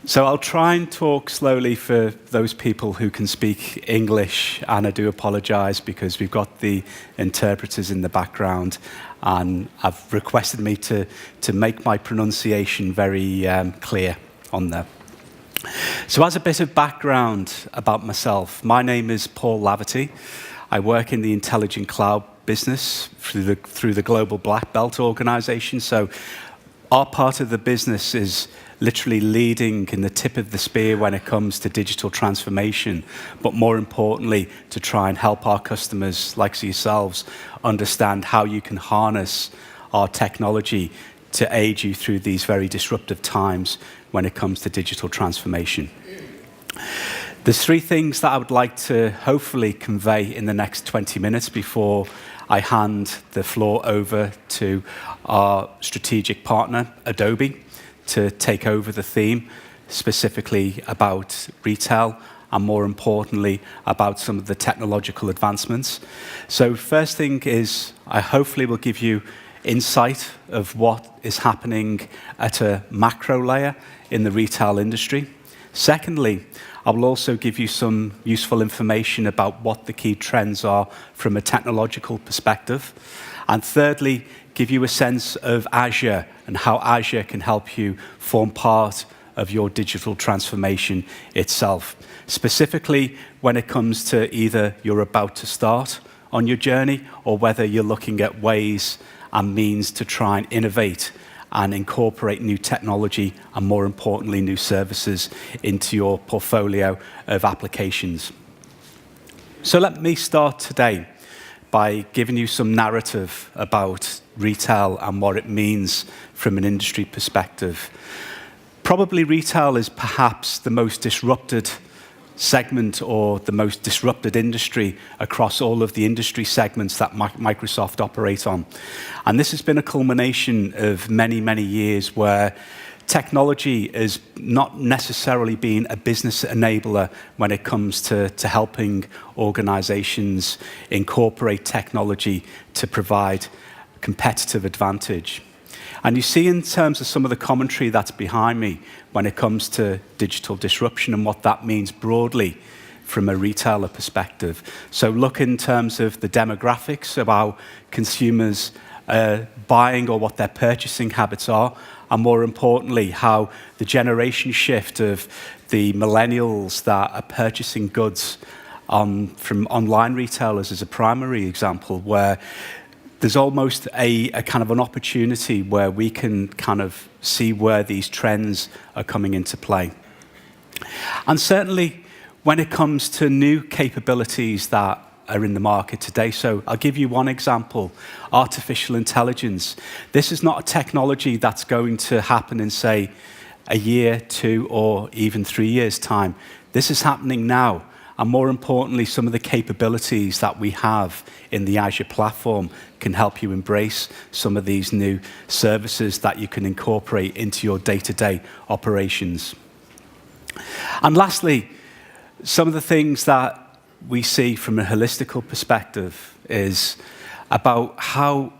So I'll try and talk slowly for those people who can speak English, and I do apologise because we've got the interpreters in the background, and I've requested me to make my pronunciation very clear on there. So as a bit of background about myself, my name is Paul Laverty. I work in the Intelligent Cloud business through the Global Black Belt organisation. So our part of the business is literally leading in the tip of the spear when it comes to digital transformation, but more importantly, to try and help our customers, like yourselves, understand how you can harness our technology to aid you through these very disruptive times when it comes to digital transformation. There's three things that I would like to hopefully convey in the next 20 minutes before I hand the floor over to our strategic partner, Adobe, to take over the theme, specifically about retail and more importantly, about some of the technological advancements. So first thing is, I hopefully will give you insight of what is happening at a macro layer in the retail industry. Secondly, I will also give you some useful information about what the key trends are from a technological perspective. And thirdly, give you a sense of Azure and how Azure can help you form part of your digital transformation itself. Specifically, when it comes to either you're about to start on your journey or whether you're looking at ways and means to try and innovate and incorporate new technology and, more importantly, new services into your portfolio of applications. So let me start today by giving you some narrative about retail and what it means from an industry perspective. Probably retail is perhaps the most disrupted segment or the most disrupted industry across all of the industry segments that Microsoft operate on. And this has been a culmination of many, many years where technology has not necessarily been a business enabler when it comes to helping organizations incorporate technology to provide competitive advantage. And you see in terms of some of the commentary that's behind me when it comes to digital disruption and what that means broadly from a retailer perspective. So look in terms of the demographics of how consumers are buying or what their purchasing habits are, and more importantly, how the generation shift of the millennials that are purchasing goods from online retailers is a primary example where there's almost a kind of an opportunity where we can kind of see where these trends are coming into play. And certainly when it comes to new capabilities that are in the market today. So I'll give you one example, artificial intelligence. This is not a technology that's going to happen in, say, a year, 2, or even 3 years' time. This is happening now. And more importantly, some of the capabilities that we have in the Azure platform can help you embrace some of these new services that you can incorporate into your day-to-day operations. And lastly, some of the things that we see from a holistical perspective is about how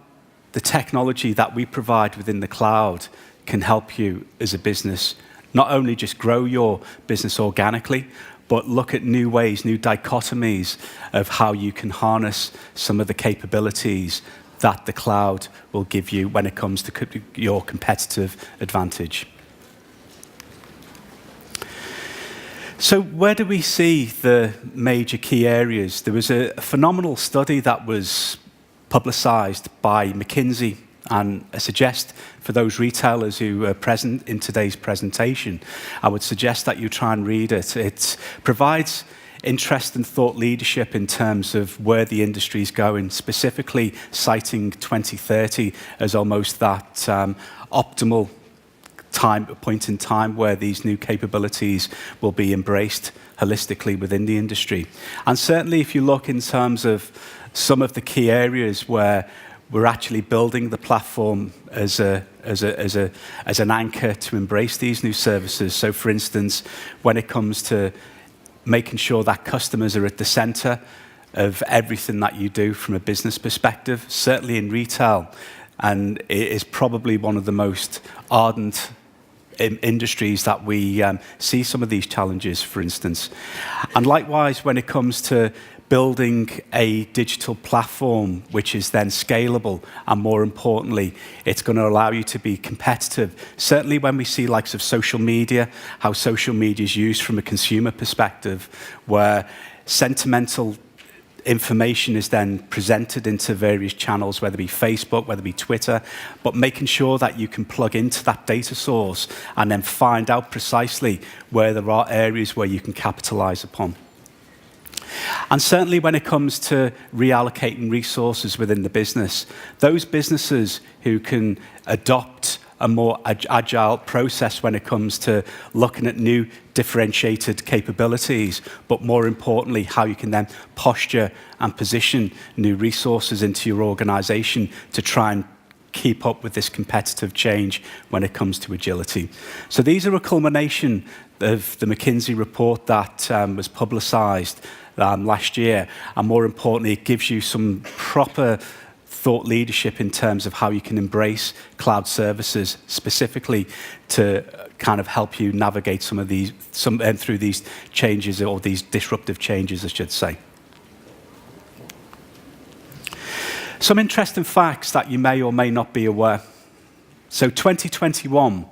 the technology that we provide within the cloud can help you as a business not only just grow your business organically, but look at new ways, new dichotomies of how you can harness some of the capabilities that the cloud will give you when it comes to your competitive advantage. So where do we see the major key areas? There was a phenomenal study that was publicized by McKinsey, and I suggest for those retailers who are present in today's presentation, I would suggest that you try and read it. It provides interest and thought leadership in terms of where the industry is going, specifically citing 2030 as almost that optimal point in time where these new capabilities will be embraced holistically within the industry. And certainly if you look in terms of some of the key areas where we're actually building the platform as an anchor to embrace these new services. So for instance, when it comes to making sure that customers are at the center of everything that you do from a business perspective, certainly in retail, and it is probably one of the most ardent industries that we see some of these challenges, for instance. And likewise, when it comes to building a digital platform which is then scalable, and more importantly, it's going to allow you to be competitive. Certainly when we see likes of social media, how social media is used from a consumer perspective, where sentimental information is then presented into various channels, whether it be Facebook, whether it be Twitter, but making sure that you can plug into that data source and then find out precisely where there are areas where you can capitalize upon. And certainly when it comes to reallocating resources within the business, those businesses who can adopt a more agile process when it comes to looking at new differentiated capabilities, but more importantly, how you can then posture and position new resources into your organization to try and keep up with this competitive change when it comes to agility. So these are a culmination of the McKinsey report that was publicized last year, and more importantly, it gives you some proper thought leadership in terms of how you can embrace cloud services specifically to kind of help you navigate some of these, through these changes, or these disruptive changes, I should say. Some interesting facts that you may or may not be aware. So 2021,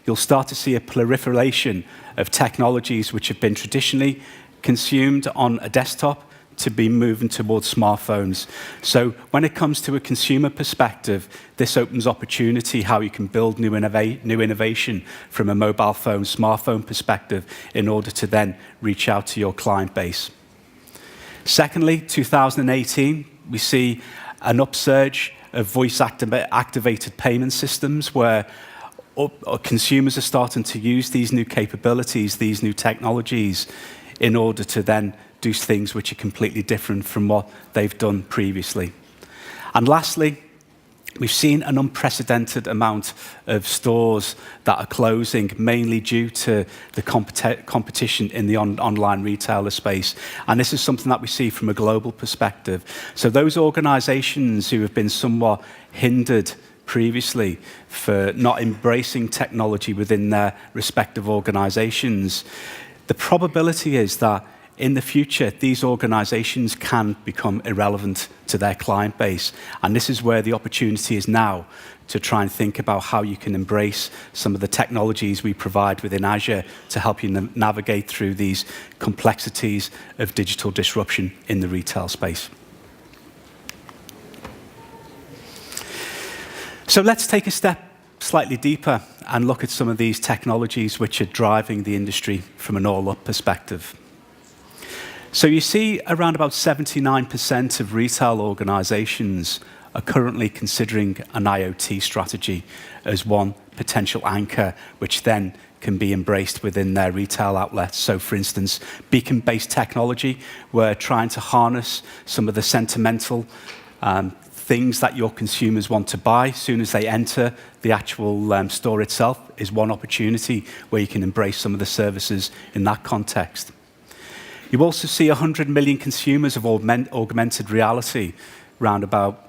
you'll start to see a proliferation of technologies which have been traditionally consumed on a desktop to be moving towards smartphones. So when it comes to a consumer perspective, this opens opportunity how you can build new innovation from a mobile phone, smartphone perspective in order to then reach out to your client base. Secondly, 2018, we see an upsurge of voice-activated payment systems where consumers are starting to use these new capabilities, these new technologies, in order to then do things which are completely different from what they've done previously. And lastly, we've seen an unprecedented amount of stores that are closing, mainly due to the competition in the online retailer space. And this is something that we see from a global perspective. So those organizations who have been somewhat hindered previously for not embracing technology within their respective organizations, the probability is that in the future, these organizations can become irrelevant to their client base. And this is where the opportunity is now to try and think about how you can embrace some of the technologies we provide within Azure to help you navigate through these complexities of digital disruption in the retail space. So let's take a step slightly deeper and look at some of these technologies which are driving the industry from an all-up perspective. So you see around about 79% of retail organizations are currently considering an IoT strategy as one potential anchor, which then can be embraced within their retail outlets. So for instance, beacon-based technology, we're trying to harness some of the sentimental things that your consumers want to buy as soon as they enter the actual store itself, is one opportunity where you can embrace some of the services in that context. You also see 100 million consumers of augmented reality around about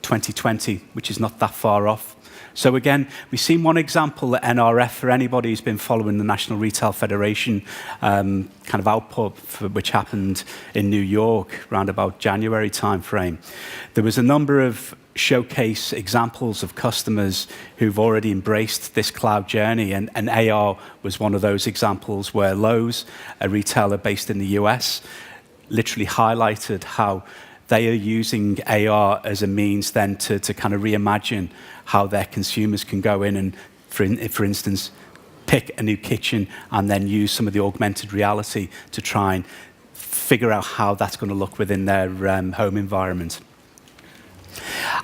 2020, which is not that far off. So again, we've seen one example at NRF, for anybody who's been following the National Retail Federation kind of output, which happened in New York around about January timeframe. There was a number of showcase examples of customers who've already embraced this cloud journey, and AR was one of those examples where Lowe's, a retailer based in the US, literally highlighted how they are using AR as a means then to kind of reimagine how their consumers can go in and, for instance, pick a new kitchen and then use some of the augmented reality to try and figure out how that's going to look within their home environment.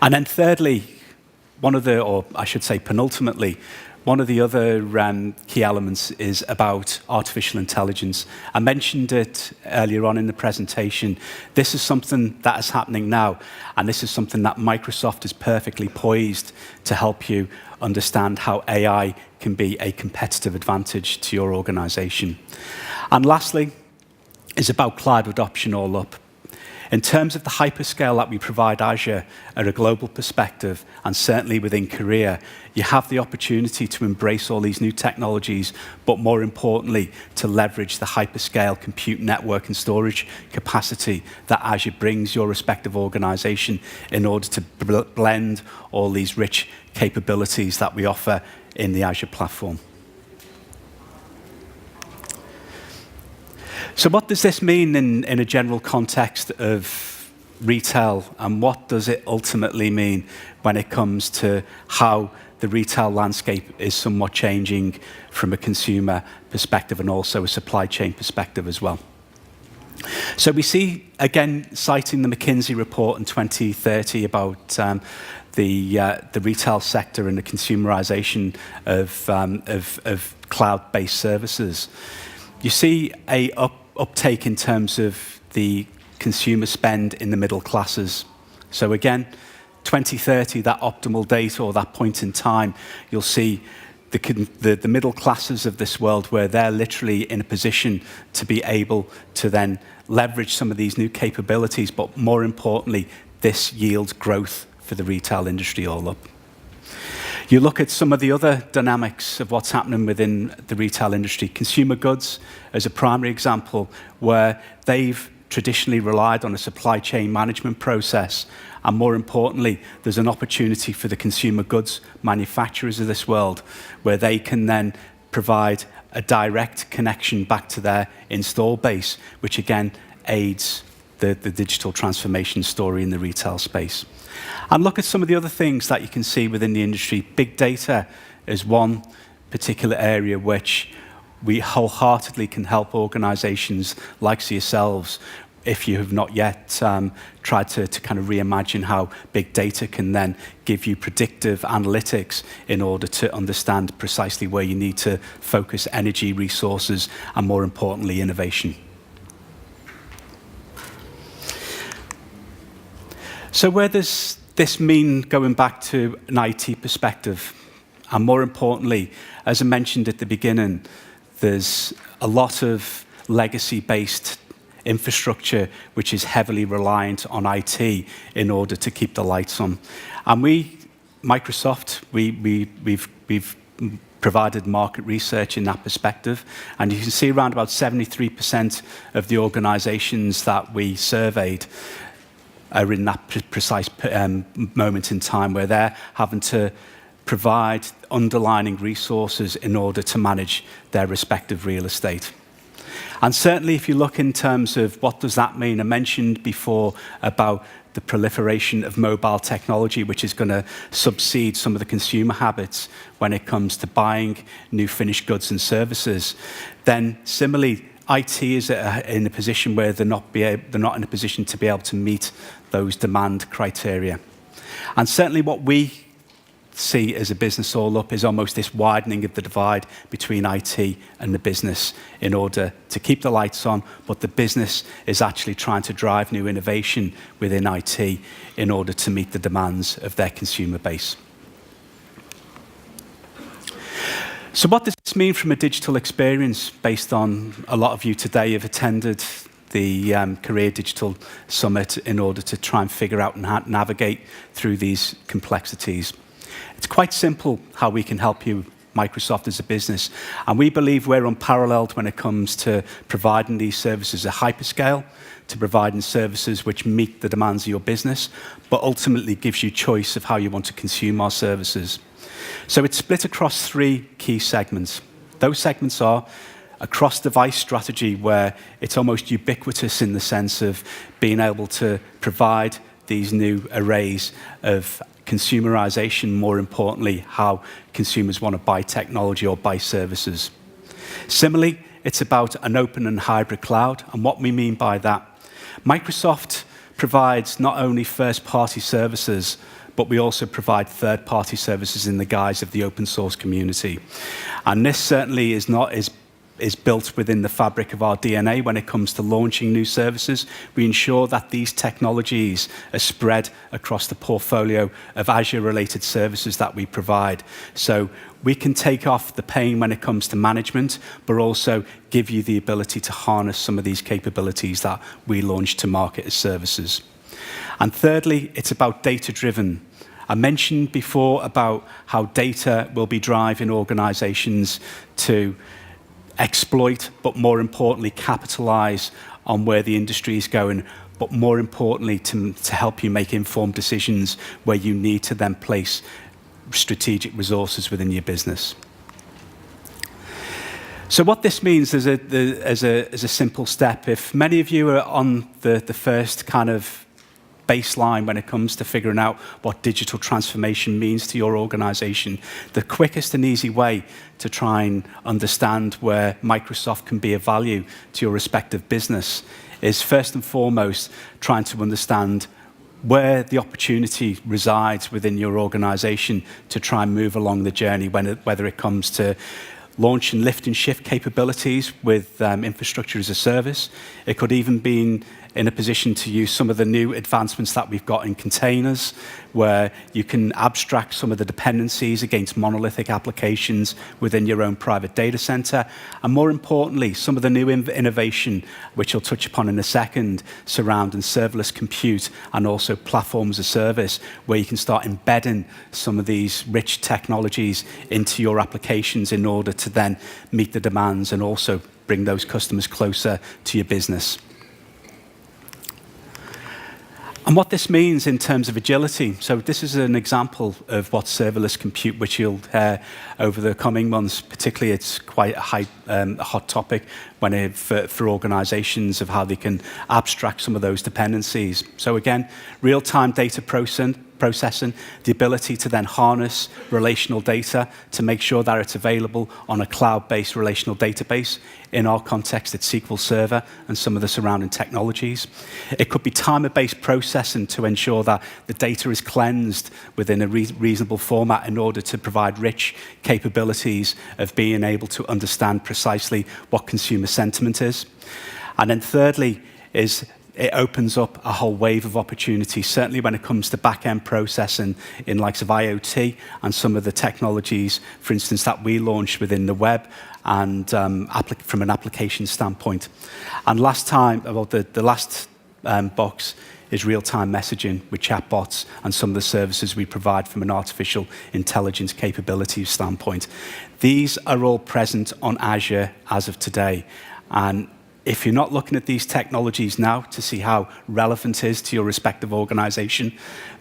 And then thirdly, one of the, or I should say penultimately, one of the other key elements is about artificial intelligence. I mentioned it earlier on in the presentation. This is something that is happening now, and this is something that Microsoft is perfectly poised to help you understand how AI can be a competitive advantage to your organization. And lastly, is about cloud adoption all up. In terms of the hyperscale that we provide Azure at a global perspective, and certainly within Korea, you have the opportunity to embrace all these new technologies, but more importantly, to leverage the hyperscale compute network and storage capacity that Azure brings your respective organization in order to blend all these rich capabilities that we offer in the Azure platform. So what does this mean in a general context of retail, and what does it ultimately mean when it comes to how the retail landscape is somewhat changing from a consumer perspective and also a supply chain perspective as well? So we see, again, citing the McKinsey report in 2030 about the retail sector and the consumerization of cloud-based services. You see a uptake in terms of the consumer spend in the middle classes. So again, 2030, that optimal date or that point in time, you'll see the middle classes of this world where they're literally in a position to be able to then leverage some of these new capabilities, but more importantly, this yields growth for the retail industry all up. You look at some of the other dynamics of what's happening within the retail industry. Consumer goods as a primary example, where they've traditionally relied on a supply chain management process. And more importantly, there's an opportunity for the consumer goods manufacturers of this world, where they can then provide a direct connection back to their install base, which again aids the digital transformation story in the retail space. And look at some of the other things that you can see within the industry. Big data is one particular area which we wholeheartedly can help organizations like yourselves, if you have not yet tried to kind of reimagine how big data can then give you predictive analytics in order to understand precisely where you need to focus energy, resources, and more importantly, innovation. So where does this mean going back to an IT perspective? And more importantly, as I mentioned at the beginning, there's a lot of legacy-based infrastructure which is heavily reliant on IT in order to keep the lights on. And Microsoft, we've provided market research in that perspective, and you can see around about 73% of the organizations that we surveyed are in that precise moment in time where they're having to provide underlying resources in order to manage their respective real estate. And certainly if you look in terms of what does that mean, I mentioned before about the proliferation of mobile technology, which is going to subsede some of the consumer habits when it comes to buying new finished goods and services. Then similarly, IT is in a position where they're not in a position to be able to meet those demand criteria. And certainly what we see as a business all up is almost this widening of the divide between IT and the business in order to keep the lights on, but the business is actually trying to drive new innovation within IT in order to meet the demands of their consumer base. So what does this mean from a digital experience, based on a lot of you today have attended the Korea Digital Summit in order to try and figure out and navigate through these complexities? It's quite simple how we can help you, Microsoft, as a business. And we believe we're unparalleled when it comes to providing these services at hyperscale, to providing services which meet the demands of your business, but ultimately gives you choice of how you want to consume our services. So it's split across three key segments. Those segments are a cross-device strategy, where it's almost ubiquitous in the sense of being able to provide these new arrays of consumerization, more importantly, how consumers want to buy technology or buy services. Similarly, it's about an open and hybrid cloud, and what we mean by that. Microsoft provides not only first-party services, but we also provide third-party services in the guise of the open source community. And this certainly is is built within the fabric of our DNA when it comes to launching new services. We ensure that these technologies are spread across the portfolio of Azure-related services that we provide. So we can take off the pain when it comes to management, but also give you the ability to harness some of these capabilities that we launch to market as services. And thirdly, it's about data-driven. I mentioned before about how data will be driving organizations to exploit, but more importantly, capitalize on where the industry is going, but more importantly, to help you make informed decisions where you need to then place strategic resources within your business. So what this means is as a simple step, if many of you are on the first kind of baseline when it comes to figuring out what digital transformation means to your organization, the quickest and easy way to try and understand where Microsoft can be of value to your respective business is first and foremost trying to understand where the opportunity resides within your organization to try and move along the journey, whether it comes to launch and lift and shift capabilities with infrastructure as a service. It could even be in a position to use some of the new advancements that we've got in containers, where you can abstract some of the dependencies against monolithic applications within your own private data center. And more importantly, some of the new innovation, which I'll touch upon in a second, surrounding serverless compute and also platform as a service, where you can start embedding some of these rich technologies into your applications in order to then meet the demands and also bring those customers closer to your business. And what this means in terms of agility, so this is an example of what serverless compute, which you'll hear over the coming months, particularly it's quite a hot topic for organizations of how they can abstract some of those dependencies. So again, real-time data processing, the ability to then harness relational data to make sure that it's available on a cloud-based relational database. In our context, it's SQL Server and some of the surrounding technologies. It could be timer-based processing to ensure that the data is cleansed within a reasonable format in order to provide rich capabilities of being able to understand precisely what consumer sentiment is. And then thirdly is it opens up a whole wave of opportunities, certainly when it comes to back-end processing in likes of IoT and some of the technologies, for instance, that we launched within the web and from an application standpoint. And the last box is real-time messaging with chatbots and some of the services we provide from an artificial intelligence capability standpoint. These are all present on Azure as of today. And if you're not looking at these technologies now to see how relevant it is to your respective organization,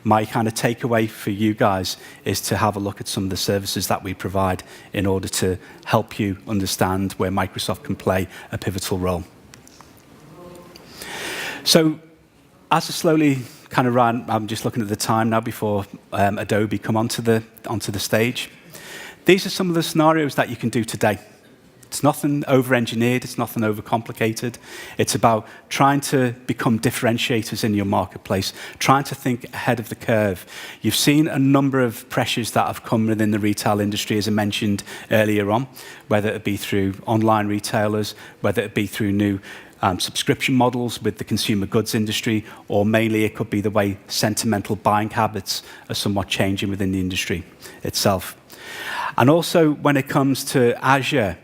my kind of takeaway for you guys is to have a look at some of the services that we provide in order to help you understand where Microsoft can play a pivotal role. So as I slowly kind of run, I'm just looking at the time now before Adobe come onto the stage. These are some of the scenarios that you can do today. It's nothing over-engineered, it's nothing over-complicated. It's about trying to become differentiators in your marketplace, trying to think ahead of the curve. You've seen a number of pressures that have come within the retail industry, as I mentioned earlier on, whether it be through online retailers, whether it be through new subscription models with the consumer goods industry, or mainly it could be the way sentimental buying habits are somewhat changing within the industry itself. And also when it comes to Azure,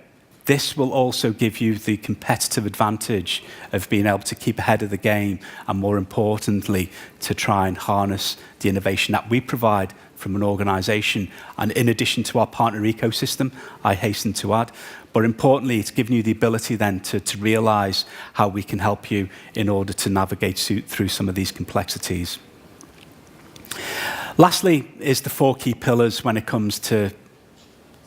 this will also give you the competitive advantage of being able to keep ahead of the game and, more importantly, to try and harness the innovation that we provide from an organization. And in addition to our partner ecosystem, I hasten to add, but importantly, it's giving you the ability then to realize how we can help you in order to navigate through some of these complexities. Lastly is the 4 key pillars when it comes to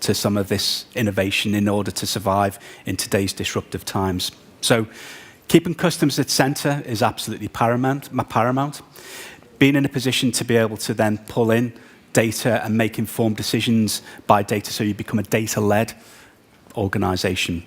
some of this innovation in order to survive in today's disruptive times. So keeping customers at center is absolutely paramount. Being in a position to be able to then pull in data and make informed decisions by data, so you become a data-led organization.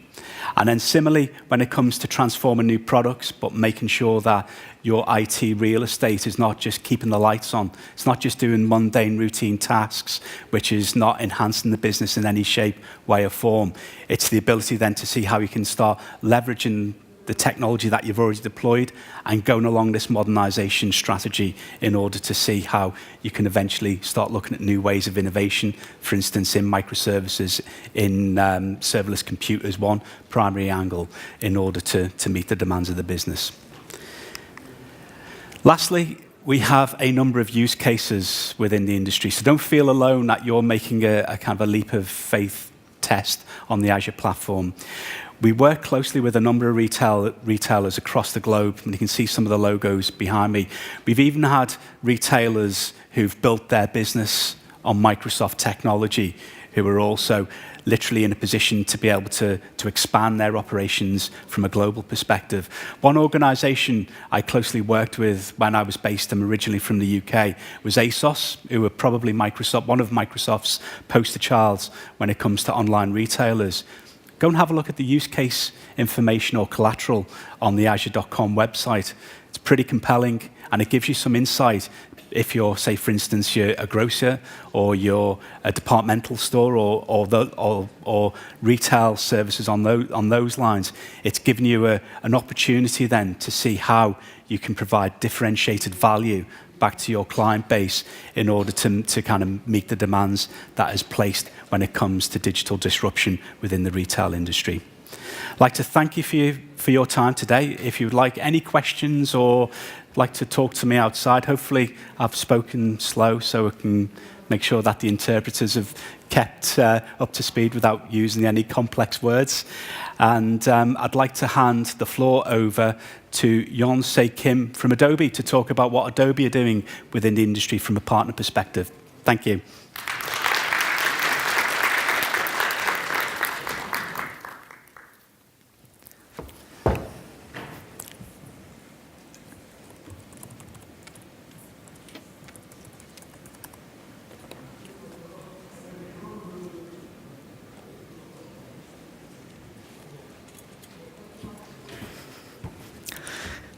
And then similarly, when it comes to transforming new products, but making sure that your IT real estate is not just keeping the lights on. It's not just doing mundane routine tasks, which is not enhancing the business in any shape, way or form. It's the ability then to see how you can start leveraging the technology that you've already deployed and going along this modernization strategy in order to see how you can eventually start looking at new ways of innovation, for instance, in microservices, in serverless compute as one primary angle in order to meet the demands of the business. Lastly, we have a number of use cases within the industry, so don't feel alone that you're making a kind of a leap of faith test on the Azure platform. We work closely with a number of retailers across the globe, and you can see some of the logos behind me. We've even had retailers who've built their business on Microsoft technology, who are also literally in a position to be able to expand their operations from a global perspective. One organization I closely worked with when I was based, I'm originally from the UK, was ASOS, who were probably one of Microsoft's poster childs when it comes to online retailers. Go and have a look at the use case information or collateral on the Azure.com website. It's pretty compelling, and it gives you some insight if you're, say, for instance, you're a grocer or you're a departmental store or retail services on those lines. It's giving you an opportunity then to see how you can provide differentiated value back to your client base in order to kind of meet the demands that is placed when it comes to digital disruption within the retail industry. I'd like to thank you for your time today. If you would like any questions or like to talk to me outside, hopefully I've spoken slow so I can make sure that the interpreters have kept up to speed without using any complex words. And I'd like to hand the floor over to Yon-Se Kim from Adobe to talk about what Adobe are doing within the industry from a partner perspective. Thank you.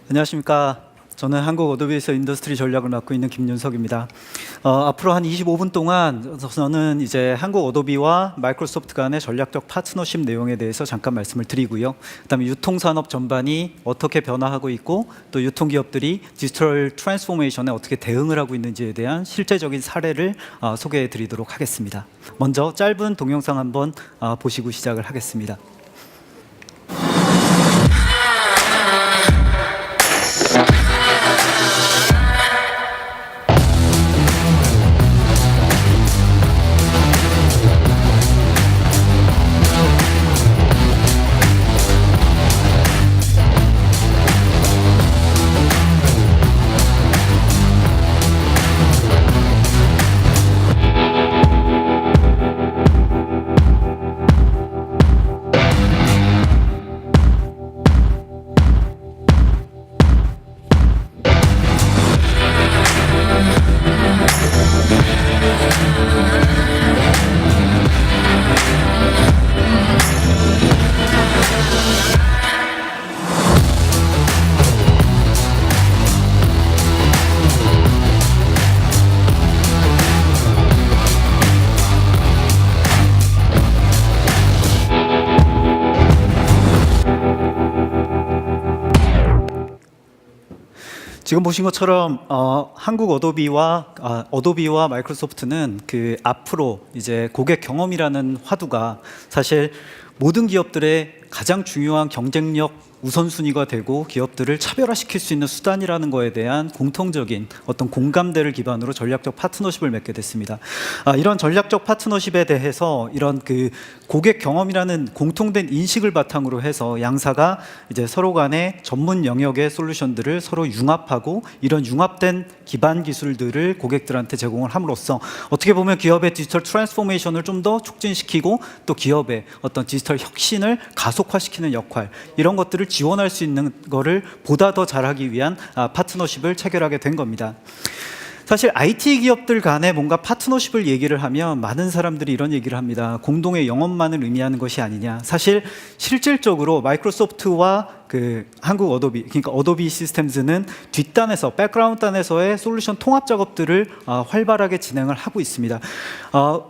안녕하십니까. 저는 한국 어도비에서 인더스트리 전략을 맡고 있는 김윤석입니다. 앞으로 한 25분 동안 저는 이제 한국 어도비와 마이크로소프트 간의 전략적 파트너십 내용에 대해서 잠깐 말씀을 드리고요. 그다음에 유통산업 전반이 어떻게 변화하고 있고 또 유통기업들이 디지털 트랜스포메이션에 어떻게 대응을 하고 있는지에 대한 실제적인 사례를 소개해 드리도록 하겠습니다. 먼저 짧은 동영상 한번 보시고 시작을 하겠습니다. 지금 보신 것처럼 한국 어도비와 마이크로소프트는 그 앞으로 이제 고객 경험이라는 화두가 사실 모든 기업들의 가장 중요한 경쟁력 우선순위가 되고 기업들을 차별화시킬 수 있는 수단이라는 거에 대한 공통적인 어떤 공감대를 기반으로 전략적 파트너십을 맺게 됐습니다. 이런 전략적 파트너십에 대해서 이런 그 고객 경험이라는 공통된 인식을 바탕으로 해서 양사가 이제 서로 간의 전문 영역의 솔루션들을 서로 융합하고 이런 융합된 기반 기술들을 고객들한테 제공을 함으로써 어떻게 보면 기업의 디지털 트랜스포메이션을 좀 더 촉진시키고 또 기업의 어떤 디지털 혁신을 가속화시키는 역할, 이런 것들을 지원할 수 있는 거를 보다 더 잘하기 위한 파트너십을 체결하게 된 겁니다. 사실 IT 기업들 간에 뭔가 파트너십을 얘기를 하면 많은 사람들이 이런 얘기를 합니다. 공동의 영업만을 의미하는 것이 아니냐. 사실 실질적으로 마이크로소프트와 그 한국 어도비, 그러니까 어도비 시스템즈는 뒷단에서, 백그라운드 단에서의 솔루션 통합 작업들을 활발하게 진행을 하고 있습니다.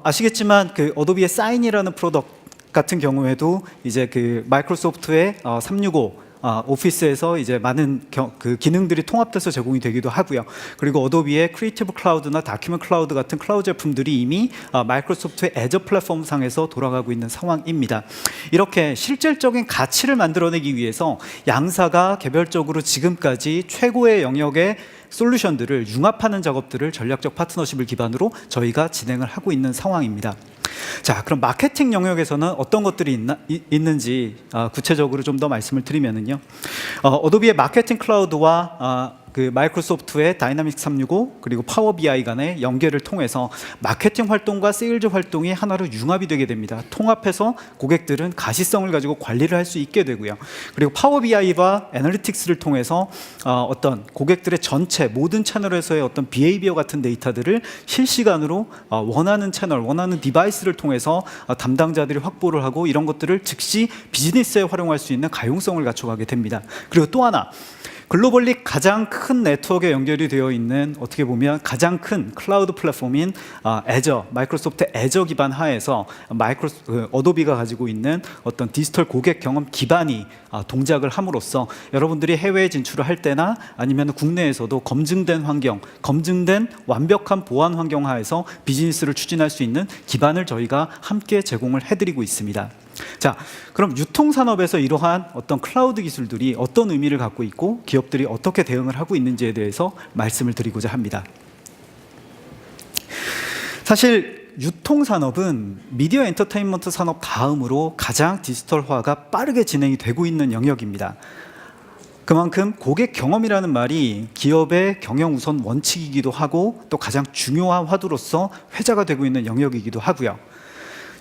아시겠지만 그 어도비의 사인이라는 프로덕트 같은 경우에도 이제 그 마이크로소프트의 365 오피스에서 이제 많은 그 기능들이 통합돼서 제공이 되기도 하고요. 그리고 어도비의 크리에이티브 클라우드나 다큐멘트 클라우드 같은 클라우드 제품들이 이미 마이크로소프트의 애저 플랫폼 상에서 돌아가고 있는 상황입니다. 이렇게 실질적인 가치를 만들어내기 위해서 양사가 개별적으로 지금까지 최고의 영역의 솔루션들을 융합하는 작업들을 전략적 파트너십을 기반으로 저희가 진행을 하고 있는 상황입니다. 자, 그럼 마케팅 영역에서는 어떤 것들이 있는지 구체적으로 좀 더 말씀을 드리면은요. 어도비의 마케팅 클라우드와 그 마이크로소프트의 다이나믹 365 그리고 파워 BI 간의 연계를 통해서 마케팅 활동과 세일즈 활동이 하나로 융합이 되게 됩니다. 통합해서 고객들은 가시성을 가지고 관리를 할 수 있게 되고요. 그리고 파워 BI와 애널리틱스를 통해서 어떤 고객들의 전체 모든 채널에서의 어떤 비헤이비어 같은 데이터들을 실시간으로 원하는 채널, 원하는 디바이스를 통해서 담당자들이 확보를 하고 이런 것들을 즉시 비즈니스에 활용할 수 있는 가용성을 갖춰가게 됩니다. 그리고 또 하나, 글로벌리 가장 큰 네트워크에 연결이 되어 있는 어떻게 보면 가장 큰 클라우드 플랫폼인 애저, 마이크로소프트 애저 기반 하에서 어도비가 가지고 있는 어떤 디지털 고객 경험 기반이 동작을 함으로써 여러분들이 해외에 진출을 할 때나 아니면 국내에서도 검증된 환경, 검증된 완벽한 보안 환경 하에서 비즈니스를 추진할 수 있는 기반을 저희가 함께 제공을 해드리고 있습니다. 자, 그럼 유통산업에서 이러한 어떤 클라우드 기술들이 어떤 의미를 갖고 있고 기업들이 어떻게 대응을 하고 있는지에 대해서 말씀을 드리고자 합니다. 사실 유통산업은 미디어 엔터테인먼트 산업 다음으로 가장 디지털화가 빠르게 진행이 되고 있는 영역입니다. 그만큼 고객 경험이라는 말이 기업의 경영 우선 원칙이기도 하고 또 가장 중요한 화두로서 회자가 되고 있는 영역이기도 하고요.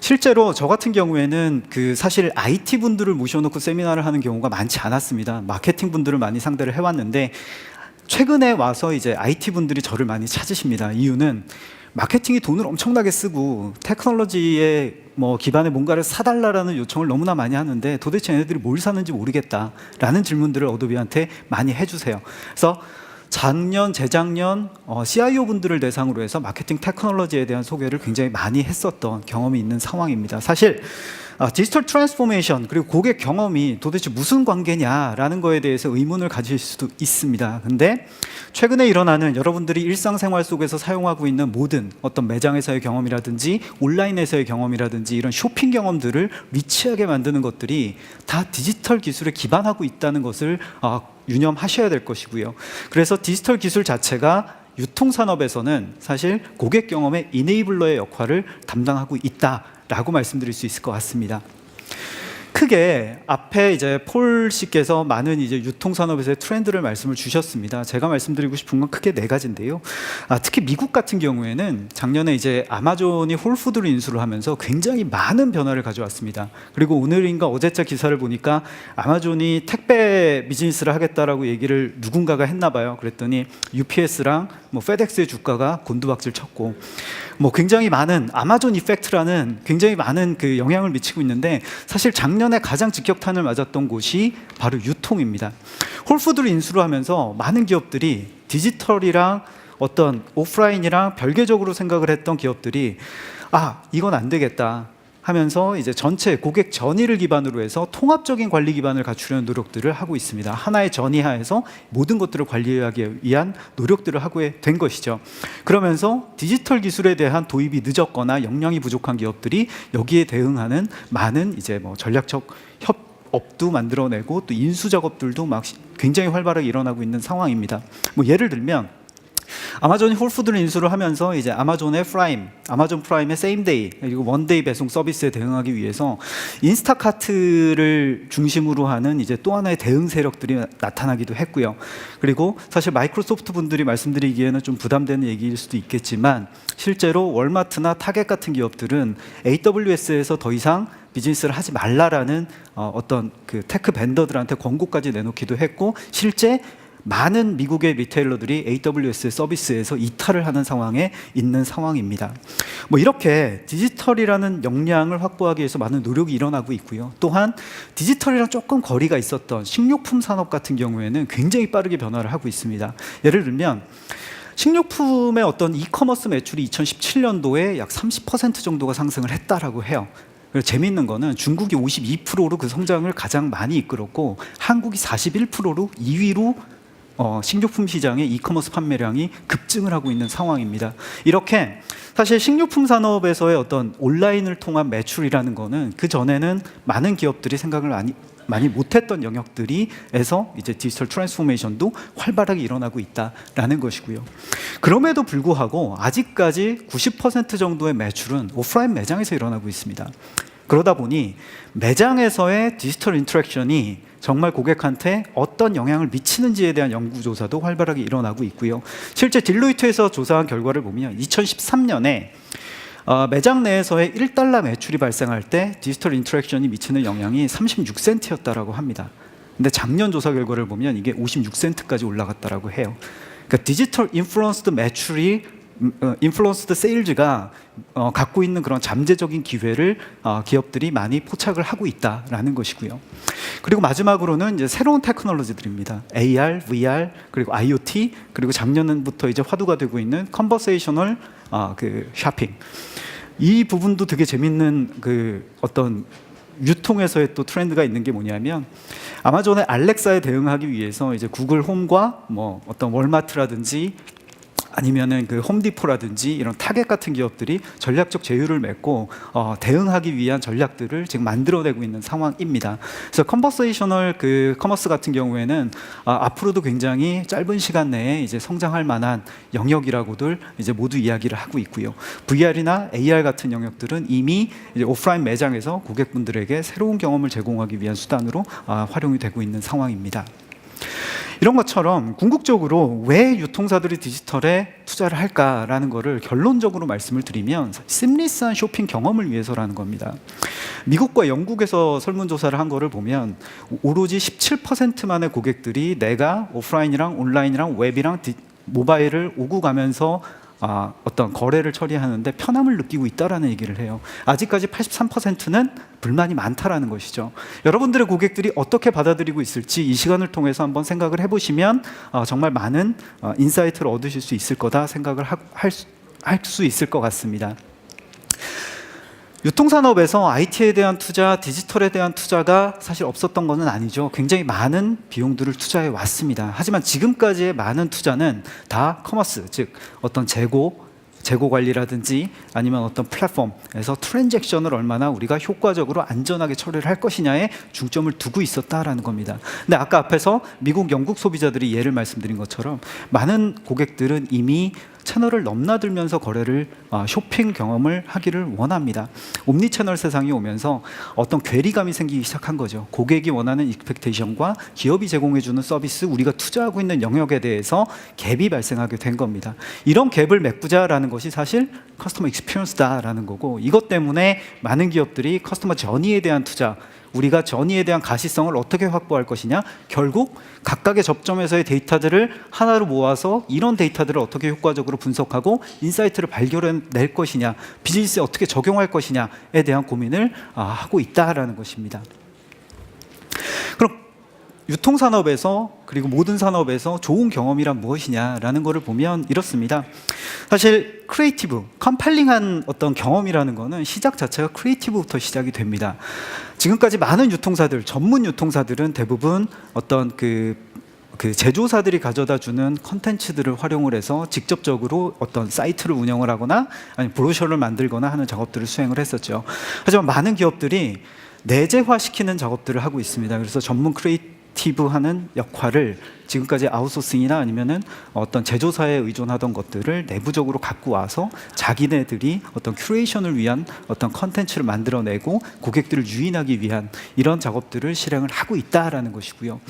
실제로 저 같은 경우에는 그 사실 IT 분들을 모셔놓고 세미나를 하는 경우가 많지 않았습니다. 마케팅 분들을 많이 상대를 해왔는데 최근에 와서 이제 IT 분들이 저를 많이 찾으십니다. 이유는 마케팅이 돈을 엄청나게 쓰고 테크놀로지에 뭐 기반의 뭔가를 사달라라는 요청을 너무나 많이 하는데 도대체 얘네들이 뭘 사는지 모르겠다라는 질문들을 어도비한테 많이 해주세요. 그래서 작년, 재작년 CIO 분들을 대상으로 해서 마케팅 테크놀로지에 대한 소개를 굉장히 많이 했었던 경험이 있는 상황입니다. 사실 디지털 트랜스포메이션 그리고 고객 경험이 도대체 무슨 관계냐라는 거에 대해서 의문을 가질 수도 있습니다. 근데 최근에 일어나는 여러분들이 일상생활 속에서 사용하고 있는 모든 어떤 매장에서의 경험이라든지 온라인에서의 경험이라든지 이런 쇼핑 경험들을 리치하게 만드는 것들이 다 디지털 기술에 기반하고 있다는 것을 유념하셔야 될 것이고요. 그래서 디지털 기술 자체가 유통산업에서는 사실 고객 경험의 이네이블러의 역할을 담당하고 있다라고 말씀드릴 수 있을 것 같습니다. 크게 앞에 이제 폴 씨께서 많은 이제 유통산업에서의 트렌드를 말씀을 주셨습니다. 제가 말씀드리고 싶은 건 크게 네 가지인데요. 특히 미국 같은 경우에는 작년에 이제 아마존이 홀푸드를 인수를 하면서 굉장히 많은 변화를 가져왔습니다. 그리고 오늘인가 어제자 기사를 보니까 아마존이 택배 비즈니스를 하겠다라고 얘기를 누군가가 했나 봐요. 그랬더니 UPS랑 뭐 페덱스의 주가가 곤두박질 쳤고 뭐 굉장히 많은 아마존 이펙트라는 굉장히 많은 그 영향을 미치고 있는데 사실 작년에 가장 직격탄을 맞았던 곳이 바로 유통입니다. 홀푸드를 인수를 하면서 많은 기업들이 디지털이랑 어떤 오프라인이랑 별개적으로 생각을 했던 기업들이 이건 안 되겠다 하면서 이제 전체 고객 전의를 기반으로 해서 통합적인 관리 기반을 갖추려는 노력들을 하고 있습니다. 하나의 전의하에서 모든 것들을 관리하기 위한 노력들을 하고 된 것이죠. 그러면서 디지털 기술에 대한 도입이 늦었거나 역량이 부족한 기업들이 여기에 대응하는 많은 이제 뭐 전략적 협업도 만들어내고 또 인수 작업들도 막 굉장히 활발하게 일어나고 있는 상황입니다. 뭐 예를 들면 아마존이 홀푸드를 인수를 하면서 이제 아마존의 프라임, 아마존 프라임의 세임데이 그리고 원데이 배송 서비스에 대응하기 위해서 인스타카트를 중심으로 하는 이제 또 하나의 대응 세력들이 나타나기도 했고요. 그리고 사실 마이크로소프트 분들이 말씀드리기에는 좀 부담되는 얘기일 수도 있겠지만 실제로 월마트나 타겟 같은 기업들은 AWS에서 더 이상 비즈니스를 하지 말라라는 어떤 그 테크 벤더들한테 권고까지 내놓기도 했고 실제 많은 미국의 리테일러들이 AWS 서비스에서 이탈을 하는 상황에 있는 상황입니다. 뭐 이렇게 디지털이라는 역량을 확보하기 위해서 많은 노력이 일어나고 있고요. 또한 디지털이랑 조금 거리가 있었던 식료품 산업 같은 경우에는 굉장히 빠르게 변화를 하고 있습니다. 예를 들면 식료품의 어떤 이커머스 매출이 2017년도에 약 30% 정도가 상승을 했다라고 해요. 그리고 재미있는 거는 중국이 52%로 그 성장을 가장 많이 이끌었고 한국이 41%로 2위로 식료품 시장의 이커머스 판매량이 급증을 하고 있는 상황입니다. 이렇게 사실 식료품 산업에서의 어떤 온라인을 통한 매출이라는 거는 그 전에는 많은 기업들이 생각을 많이 못했던 영역들이에서 이제 디지털 트랜스포메이션도 활발하게 일어나고 있다라는 것이고요. 그럼에도 불구하고 아직까지 90% 정도의 매출은 오프라인 매장에서 일어나고 있습니다. 그러다 보니 매장에서의 디지털 인터랙션이 정말 고객한테 어떤 영향을 미치는지에 대한 연구조사도 활발하게 일어나고 있고요. 실제 딜로이트에서 조사한 결과를 보면 2013년에 매장 내에서의 1달러 매출이 발생할 때 디지털 인터랙션이 미치는 영향이 36센트였다라고 합니다. 근데 작년 조사 결과를 보면 이게 56센트까지 올라갔다라고 해요. 그러니까 디지털 인플루언스드 매출이 인플루언스드 세일즈가 갖고 있는 그런 잠재적인 기회를 기업들이 많이 포착을 하고 있다라는 것이고요. 그리고 마지막으로는 이제 새로운 테크놀로지들입니다. AR, VR, 그리고 IoT, 그리고 작년부터 이제 화두가 되고 있는 컨버세이셔널 그 쇼핑. 이 부분도 되게 재밌는 그 어떤 유통에서의 또 트렌드가 있는 게 뭐냐면 아마존의 알렉사에 대응하기 위해서 이제 구글 홈과 뭐 어떤 월마트라든지 아니면은 그 홈디포라든지 이런 타겟 같은 기업들이 전략적 제휴를 맺고 대응하기 위한 전략들을 지금 만들어내고 있는 상황입니다. 그래서 컨버세이셔널 그 커머스 같은 경우에는 앞으로도 굉장히 짧은 시간 내에 이제 성장할 만한 영역이라고들 이제 모두 이야기를 하고 있고요. VR이나 AR 같은 영역들은 이미 이제 오프라인 매장에서 고객분들에게 새로운 경험을 제공하기 위한 수단으로 활용이 되고 있는 상황입니다. 이런 것처럼 궁극적으로 왜 유통사들이 디지털에 투자를 할까라는 것을 결론적으로 말씀을 드리면 심리스한 쇼핑 경험을 위해서라는 겁니다. 미국과 영국에서 설문조사를 한 거를 보면 오로지 17%만의 고객들이 내가 오프라인이랑 온라인이랑 웹이랑 모바일을 오고 가면서 어떤 거래를 처리하는데 편함을 느끼고 있다라는 얘기를 해요. 아직까지 83%는 불만이 많다라는 것이죠. 여러분들의 고객들이 어떻게 받아들이고 있을지 이 시간을 통해서 한번 생각을 해보시면 정말 많은 인사이트를 얻으실 수 있을 거다 생각을 할 수 있을 것 같습니다. 유통산업에서 IT에 대한 투자, 디지털에 대한 투자가 사실 없었던 것은 아니죠. 굉장히 많은 비용들을 투자해 왔습니다. 하지만 지금까지의 많은 투자는 다 커머스, 즉 어떤 재고 관리라든지 아니면 어떤 플랫폼에서 트랜잭션을 얼마나 우리가 효과적으로 안전하게 처리를 할 것이냐에 중점을 두고 있었다라는 겁니다. 근데 아까 앞에서 미국, 영국 소비자들이 예를 말씀드린 것처럼 많은 고객들은 이미 채널을 넘나들면서 거래를 쇼핑 경험을 하기를 원합니다. 옴니 채널 세상이 오면서 어떤 괴리감이 생기기 시작한 거죠. 고객이 원하는 익스펙테이션과 기업이 제공해주는 서비스, 우리가 투자하고 있는 영역에 대해서 갭이 발생하게 된 겁니다. 이런 갭을 메꾸자라는 것이 사실 커스터머 익스피리언스다라는 거고, 이것 때문에 많은 기업들이 커스터머 저니에 대한 투자, 우리가 저니에 대한 가시성을 어떻게 확보할 것이냐, 결국 각각의 접점에서의 데이터들을 하나로 모아서 이런 데이터들을 어떻게 효과적으로 분석하고 인사이트를 발견해낼 것이냐, 비즈니스에 어떻게 적용할 것이냐에 대한 고민을 하고 있다라는 것입니다. 그럼 유통산업에서 그리고 모든 산업에서 좋은 경험이란 무엇이냐라는 것을 보면 이렇습니다. 사실 크리에이티브, 컴펠링한 어떤 경험이라는 것은 시작 자체가 크리에이티브부터 시작이 됩니다. 지금까지 많은 유통사들, 전문 유통사들은 대부분 어떤 그 제조사들이 가져다 주는 컨텐츠들을 활용을 해서 직접적으로 어떤 사이트를 운영을 하거나 아니면 브로셔를 만들거나 하는 작업들을 수행을 했었죠. 하지만 많은 기업들이 내재화시키는 작업들을 하고 있습니다. 그래서 전문 크리에이티브하는 역할을 지금까지 아웃소싱이나 아니면은 어떤 제조사에 의존하던 것들을 내부적으로 갖고 와서 자기네들이 어떤 큐레이션을 위한 어떤 컨텐츠를 만들어내고 고객들을 유인하기 위한 이런 작업들을 실행을 하고 있다라는 것이고요.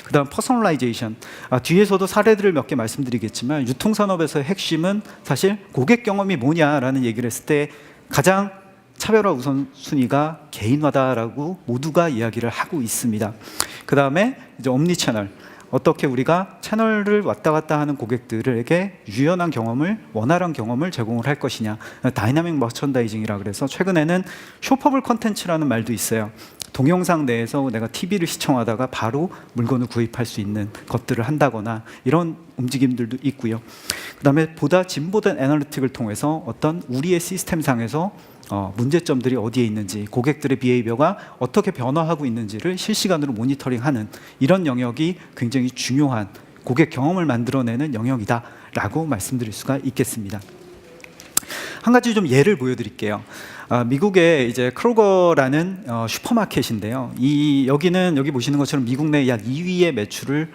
그다음 퍼스널라이제이션, 뒤에서도 사례들을 몇 개 말씀드리겠지만 유통산업에서의 핵심은 사실 고객 경험이 뭐냐라는 얘기를 했을 때 가장 차별화 우선순위가 개인화다라고 모두가 이야기를 하고 있습니다. 그 다음에 이제 옴니채널, 어떻게 우리가 채널을 왔다 갔다 하는 고객들에게 유연한 경험을, 원활한 경험을 제공을 할 것이냐. 다이나믹 머천다이징이라 그래서 최근에는 쇼퍼블 컨텐츠라는 말도 있어요. 동영상 내에서 내가 TV를 시청하다가 바로 물건을 구입할 수 있는 것들을 한다거나 이런 움직임들도 있고요. 그다음에 보다 진보된 애널리틱을 통해서 어떤 우리의 시스템상에서 문제점들이 어디에 있는지, 고객들의 비헤이비어가 어떻게 변화하고 있는지를 실시간으로 모니터링하는 이런 영역이 굉장히 중요한 고객 경험을 만들어내는 영역이다라고 말씀드릴 수가 있겠습니다. 한 가지 좀 예를 보여드릴게요. 미국의 이제 크로거라는 슈퍼마켓인데요. 여기 보시는 것처럼 미국 내 약 2위의 매출을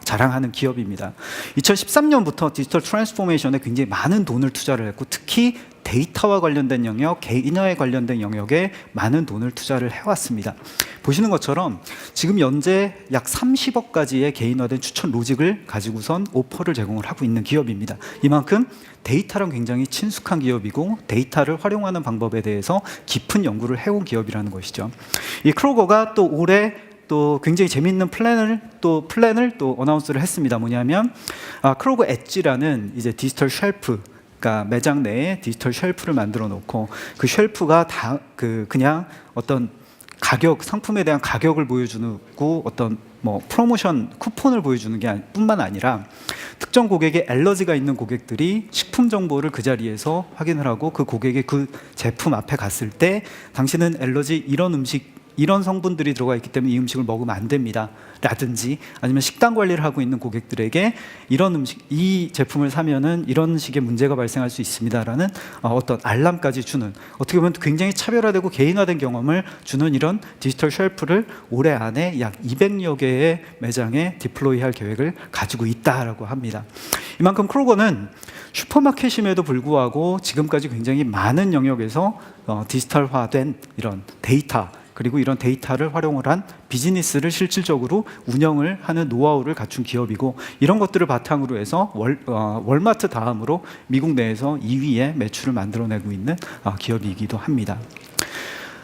자랑하는 기업입니다. 2013년부터 디지털 트랜스포메이션에 굉장히 많은 돈을 투자를 했고, 특히 데이터와 관련된 영역, 개인화에 관련된 영역에 많은 돈을 투자를 해왔습니다. 보시는 것처럼 지금 현재 약 30억 가지의 개인화된 추천 로직을 가지고선 오퍼를 제공을 하고 있는 기업입니다. 이만큼 데이터랑 굉장히 친숙한 기업이고 데이터를 활용하는 방법에 대해서 깊은 연구를 해온 기업이라는 것이죠. 이 크로거가 또 올해 또 굉장히 재미있는 플랜을 또 어나운스를 했습니다. 뭐냐면 크로거 엣지라는 이제 디지털 쉘프, 그러니까 매장 내에 디지털 쉘프를 만들어 놓고 그 쉘프가 다 그냥 어떤 가격, 상품에 대한 가격을 보여주고 어떤 뭐 프로모션 쿠폰을 보여주는 게 뿐만 아니라 특정 고객의 알러지가 있는 고객들이 식품 정보를 그 자리에서 확인을 하고 그 고객의 그 제품 앞에 갔을 때 당신은 알러지 이런 음식, 이런 성분들이 들어가 있기 때문에 이 음식을 먹으면 안 됩니다 라든지, 아니면 식단 관리를 하고 있는 고객들에게 이런 음식, 이 제품을 사면은 이런 식의 문제가 발생할 수 있습니다라는 어떤 알람까지 주는, 어떻게 보면 굉장히 차별화되고 개인화된 경험을 주는 이런 디지털 쉘프를 올해 안에 약 200여 개의 매장에 디플로이할 계획을 가지고 있다라고 합니다. 이만큼 크로거는 슈퍼마켓임에도 불구하고 지금까지 굉장히 많은 영역에서 디지털화된 이런 데이터, 그리고 이런 데이터를 활용을 한 비즈니스를 실질적으로 운영을 하는 노하우를 갖춘 기업이고, 이런 것들을 바탕으로 해서 월마트 다음으로 미국 내에서 2위의 매출을 만들어내고 있는 기업이기도 합니다.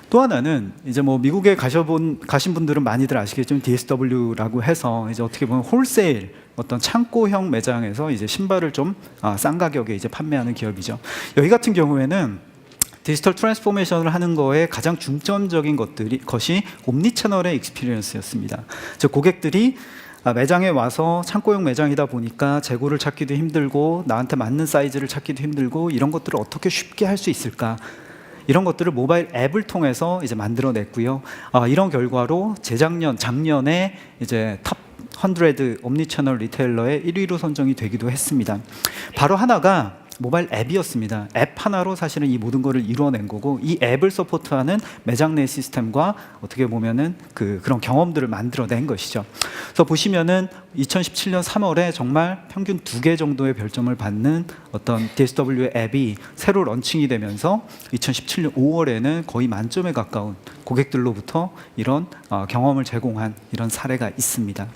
또 하나는 이제 뭐 미국에 가신 분들은 많이들 아시겠지만 DSW라고 해서 이제 어떻게 보면 홀세일 어떤 창고형 매장에서 이제 신발을 좀 싼 가격에 이제 판매하는 기업이죠. 여기 같은 경우에는 디지털 트랜스포메이션을 하는 거에 가장 중점적인 것이 옴니채널의 익스피리언스였습니다. 즉 고객들이 매장에 와서 창고형 매장이다 보니까 재고를 찾기도 힘들고 나한테 맞는 사이즈를 찾기도 힘들고 이런 것들을 어떻게 쉽게 할 수 있을까? 이런 것들을 모바일 앱을 통해서 이제 만들어냈고요. 이런 결과로 작년에 이제 탑 100 옴니채널 리테일러의 1위로 선정이 되기도 했습니다. 바로 하나가 모바일 앱이었습니다. 앱 하나로 사실은 이 모든 것을 이루어낸 거고, 이 앱을 서포트하는 매장 내 시스템과 어떻게 보면은 그런 경험들을 만들어낸 것이죠. 그래서 보시면은 2017년 3월에 정말 평균 2개 정도의 별점을 받는 어떤 DSW 앱이 새로 런칭이 되면서 2017년 5월에는 거의 만점에 가까운 고객들로부터 이런 경험을 제공한 이런 사례가 있습니다.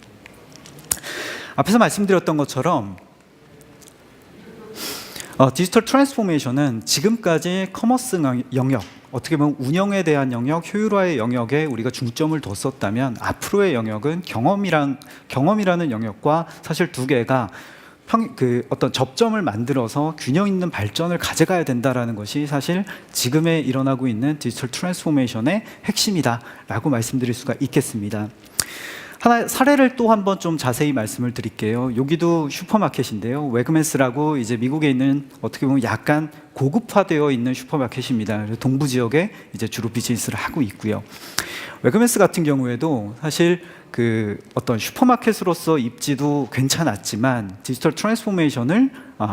앞에서 말씀드렸던 것처럼 디지털 트랜스포메이션은 지금까지 커머스 영역, 어떻게 보면 운영에 대한 영역, 효율화의 영역에 우리가 중점을 뒀었다면 앞으로의 영역은 경험이라는 영역과 사실 두 개가 어떤 접점을 만들어서 균형 있는 발전을 가져가야 된다라는 것이 사실 지금에 일어나고 있는 디지털 트랜스포메이션의 핵심이다라고 말씀드릴 수가 있겠습니다. 하나 사례를 또 한번 좀 자세히 말씀을 드릴게요. 여기도 슈퍼마켓인데요. 웨그맨스라고 이제 미국에 있는 어떻게 보면 약간 고급화되어 있는 슈퍼마켓입니다. 동부 지역에 이제 주로 비즈니스를 하고 있고요. 웨그맨스 같은 경우에도 사실 어떤 슈퍼마켓으로서 입지도 괜찮았지만 디지털 트랜스포메이션을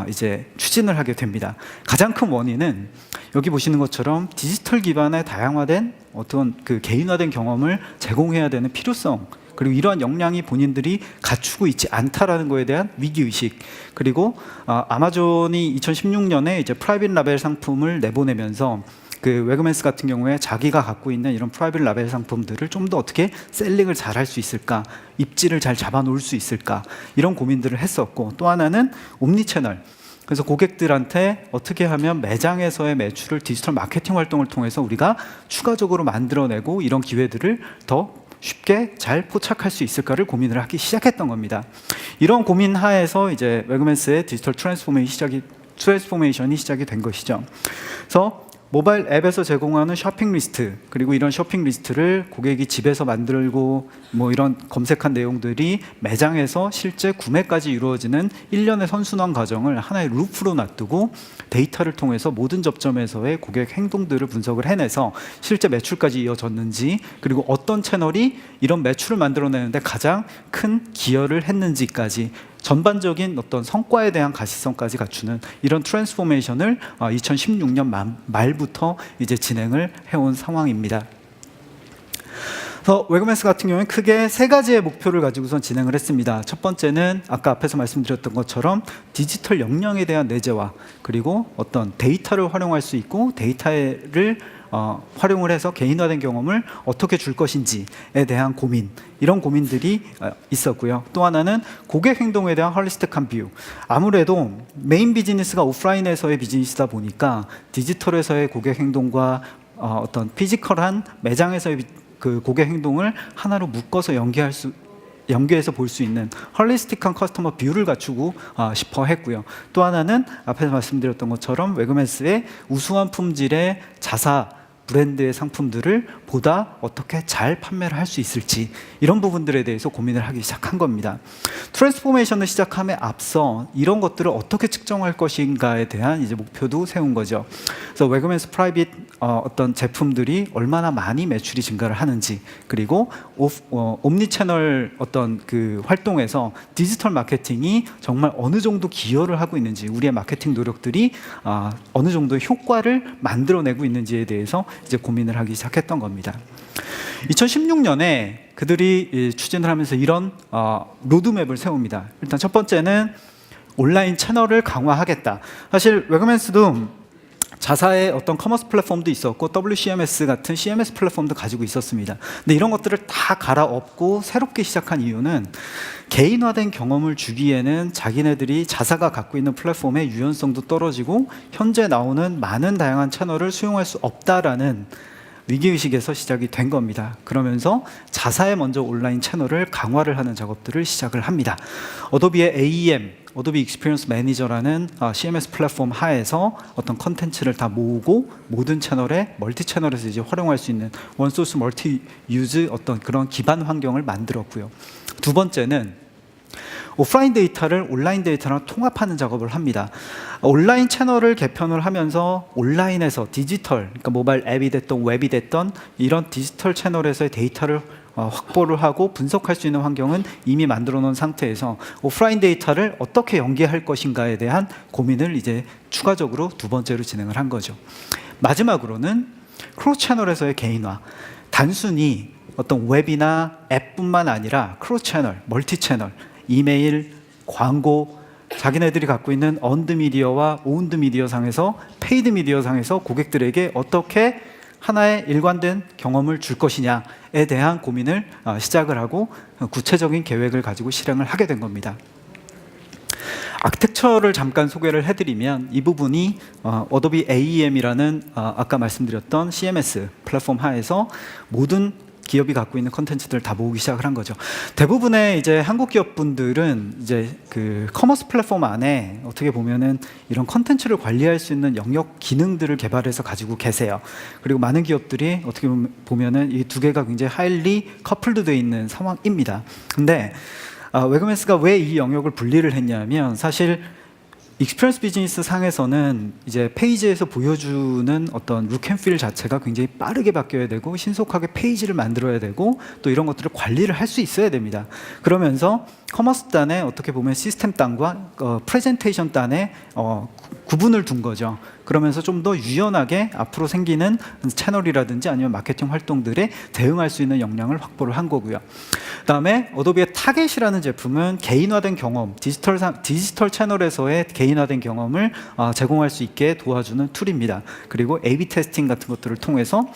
이제 추진을 하게 됩니다. 가장 큰 원인은 여기 보시는 것처럼 디지털 기반의 다양화된 어떤 개인화된 경험을 제공해야 되는 필요성, 그리고 이러한 역량이 본인들이 갖추고 있지 않다라는 것에 대한 위기의식, 그리고 아마존이 2016년에 이제 프라이빗 라벨 상품을 내보내면서 웨그맨스 같은 경우에 자기가 갖고 있는 이런 프라이빗 라벨 상품들을 좀 더 어떻게 셀링을 잘 할 수 있을까, 입지를 잘 잡아 놓을 수 있을까, 이런 고민들을 했었고, 또 하나는 옴니채널, 그래서 고객들한테 어떻게 하면 매장에서의 매출을 디지털 마케팅 활동을 통해서 우리가 추가적으로 만들어내고 이런 기회들을 더 쉽게 잘 포착할 수 있을까를 고민을 하기 시작했던 겁니다. 이런 고민 하에서 이제 웨그맨스의 디지털 트랜스포메이션이 시작이 된 것이죠. 그래서 모바일 앱에서 제공하는 쇼핑 리스트, 그리고 이런 쇼핑 리스트를 고객이 집에서 만들고 뭐 이런 검색한 내용들이 매장에서 실제 구매까지 이루어지는 일련의 선순환 과정을 하나의 루프로 놔두고 데이터를 통해서 모든 접점에서의 고객 행동들을 분석을 해내서 실제 매출까지 이어졌는지, 그리고 어떤 채널이 이런 매출을 만들어내는데 가장 큰 기여를 했는지까지 전반적인 어떤 성과에 대한 가시성까지 갖추는 이런 트랜스포메이션을 2016년 말부터 이제 진행을 해온 상황입니다. 그래서 웨그맨스 같은 경우는 크게 세 가지의 목표를 가지고선 진행을 했습니다. 첫 번째는 아까 앞에서 말씀드렸던 것처럼 디지털 역량에 대한 내재화, 그리고 어떤 데이터를 활용할 수 있고 데이터를 활용을 해서 개인화된 경험을 어떻게 줄 것인지에 대한 고민, 이런 고민들이 있었고요. 또 하나는 고객 행동에 대한 홀리스틱한 뷰. 아무래도 메인 비즈니스가 오프라인에서의 비즈니스다 보니까 디지털에서의 고객 행동과 어떤 피지컬한 매장에서의 그 고객 행동을 하나로 묶어서 연계해서 볼 수 있는 홀리스틱한 커스터머 뷰를 갖추고 싶어 했고요. 또 하나는 앞에서 말씀드렸던 것처럼 웨그맨스의 우수한 품질의 자사 브랜드의 상품들을 보다 어떻게 잘 판매를 할 수 있을지, 이런 부분들에 대해서 고민을 하기 시작한 겁니다. 트랜스포메이션을 시작함에 앞서 이런 것들을 어떻게 측정할 것인가에 대한 이제 목표도 세운 거죠. 그래서 웨그맨스 프라이빗 어떤 제품들이 얼마나 많이 매출이 증가를 하는지, 그리고 옴니 채널 어떤 그 활동에서 디지털 마케팅이 정말 어느 정도 기여를 하고 있는지, 우리의 마케팅 노력들이 어느 정도의 효과를 만들어내고 있는지에 대해서 이제 고민을 하기 시작했던 겁니다. 2016년에 그들이 추진을 하면서 이런 로드맵을 세웁니다. 일단 첫 번째는 온라인 채널을 강화하겠다. 사실 웨그맨스도 자사의 어떤 커머스 플랫폼도 있었고 WCMS 같은 CMS 플랫폼도 가지고 있었습니다. 근데 이런 것들을 다 갈아엎고 새롭게 시작한 이유는 개인화된 경험을 주기에는 자기네들이 자사가 갖고 있는 플랫폼의 유연성도 떨어지고 현재 나오는 많은 다양한 채널을 수용할 수 없다라는 위기의식에서 시작이 된 겁니다. 그러면서 자사에 먼저 온라인 채널을 강화를 하는 작업들을 시작을 합니다. 어도비의 AEM, 어도비 익스피리언스 매니저라는 CMS 플랫폼 하에서 어떤 컨텐츠를 다 모으고 모든 채널에 멀티 채널에서 이제 활용할 수 있는 원소스 멀티 유즈 어떤 그런 기반 환경을 만들었고요. 두 번째는 오프라인 데이터를 온라인 데이터랑 통합하는 작업을 합니다. 온라인 채널을 개편을 하면서 온라인에서 디지털, 그러니까 모바일 앱이 됐던 웹이 됐던 이런 디지털 채널에서의 데이터를 확보를 하고 분석할 수 있는 환경은 이미 만들어 놓은 상태에서 오프라인 데이터를 어떻게 연계할 것인가에 대한 고민을 이제 추가적으로 두 번째로 진행을 한 거죠. 마지막으로는 크로스 채널에서의 개인화. 단순히 어떤 웹이나 앱뿐만 아니라 크로스 채널, 멀티 채널, 이메일, 광고, 자기네들이 갖고 있는 언드 미디어와 오운드 미디어 상에서 페이드 미디어 상에서 고객들에게 어떻게 하나의 일관된 경험을 줄 것이냐에 대한 고민을 시작을 하고 구체적인 계획을 가지고 실행을 하게 된 겁니다. 아키텍처를 잠깐 소개를 해드리면 이 부분이 어도비 AEM이라는 아까 말씀드렸던 CMS 플랫폼 하에서 모든 기업이 갖고 있는 컨텐츠들을 다 모으기 시작을 한 거죠. 대부분의 이제 한국 기업분들은 이제 그 커머스 플랫폼 안에 어떻게 보면은 이런 컨텐츠를 관리할 수 있는 영역 기능들을 개발해서 가지고 계세요. 그리고 많은 기업들이 어떻게 보면은 이 두 개가 굉장히 하일리 커플드 되어 있는 상황입니다. 근데 웨그맨스가 왜 이 영역을 분리를 했냐면 사실 익스피리언스 비즈니스 상에서는 이제 페이지에서 보여주는 어떤 룩앤필 자체가 굉장히 빠르게 바뀌어야 되고 신속하게 페이지를 만들어야 되고 또 이런 것들을 관리를 할 수 있어야 됩니다. 그러면서 커머스 단에 어떻게 보면 시스템 단과 프레젠테이션 단에 구분을 둔 거죠. 그러면서 좀 더 유연하게 앞으로 생기는 채널이라든지 아니면 마케팅 활동들에 대응할 수 있는 역량을 확보를 한 거고요. 그다음에 어도비의 타겟이라는 제품은 개인화된 경험, 디지털 채널에서의 개인화된 경험을 제공할 수 있게 도와주는 툴입니다. 그리고 A/B 테스팅 같은 것들을 통해서